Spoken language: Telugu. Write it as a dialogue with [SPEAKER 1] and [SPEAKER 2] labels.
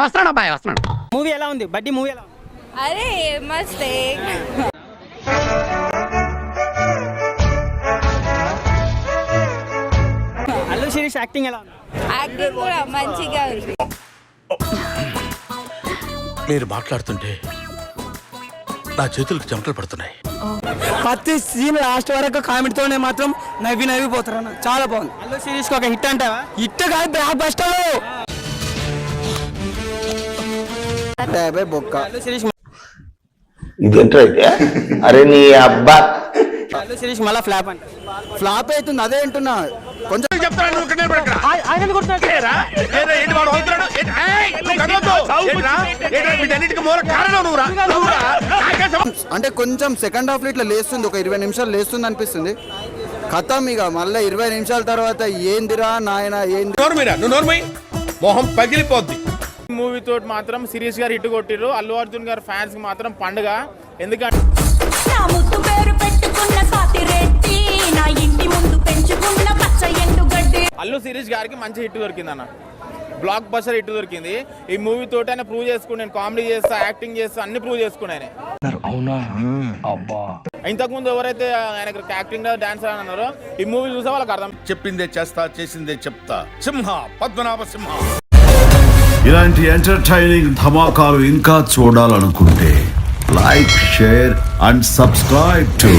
[SPEAKER 1] వస్తున్నాడు అబ్బాయి వస్తున్నాడు.
[SPEAKER 2] మూవీ ఎలా ఉంది? బడ్డీ మూవీ ఎలా ఉంది?
[SPEAKER 3] అరే మస్త్
[SPEAKER 2] అల్లు శిరీష్ యాక్టింగ్ ఎలా ఉంది?
[SPEAKER 3] యాక్టింగ్ కూడా మంచిగా ఉంది.
[SPEAKER 4] మీరు మాట్లాడుతుంటే నా చేతులకు చెమటలు పడుతున్నాయి.
[SPEAKER 2] ప్రతి సీన్ లాస్ట్ వరకు కామెడీ తోనే మాత్రం నవ్విపోతారు. చాలా బాగుంది. అల్లు శిరీష్ ఒక హిట్ అంటావా? హిట్ కాదు, బ్లాక్ బస్టర్. అల్లు శిరీష్
[SPEAKER 5] ఇదేంటో అయితే అరే నీ అబ్బా
[SPEAKER 2] అల్లు శిరీష్ మళ్ళీ ఫ్లాప్ అవుతుంది. అదే అంటున్నా. కొంచెం అంటే కొంచెం సెకండ్ హాఫ్ ఇట్లా లేస్తుంది, ఒక 20 నిమిషాలు లేస్తుంది అనిపిస్తుంది. ఖతం ఇక మళ్ళీ 20 నిమిషాల తర్వాత ఏందిరా నాయన ఏంది
[SPEAKER 4] మొహం పగిలిపోద్ది.
[SPEAKER 6] మూవీ తోటి మాత్రం సిరీస్ గారు హిట్ కొట్టిర్రు. అల్లు అర్జున్ గారు ఫ్యాన్స్ కి మాత్రం పండుగ. ఎందుకంటే అల్లు శిరీష్ గారికి మంచి హిట్ దొరికింది అన్న. బ్లాక్ బస్టర్ హిట్ దొరికింది. ఈ మూవీ తోటి ఆయన ప్రూవ్ చేసుకుని, నేను కామెడీ చేస్తా, యాక్టింగ్ చేస్తా, అన్ని ప్రూవ్ చేసుకున్నాను. ఇంతకు ముందు ఎవరైతే ఆయనకు యాక్టింగ్ డాన్స్ అన్నారో ఈ మూవీ చూసే వాళ్ళకి అర్థం.
[SPEAKER 4] చెప్పిందే చేస్తా, చేసిందే చెప్తా. సింహ, పద్మనాభ సింహ.
[SPEAKER 7] ఇలాంటి ఎంటర్టైనింగ్ ధమాకాలు ఇంకా చూడాలనుకుంటే like, share and subscribe to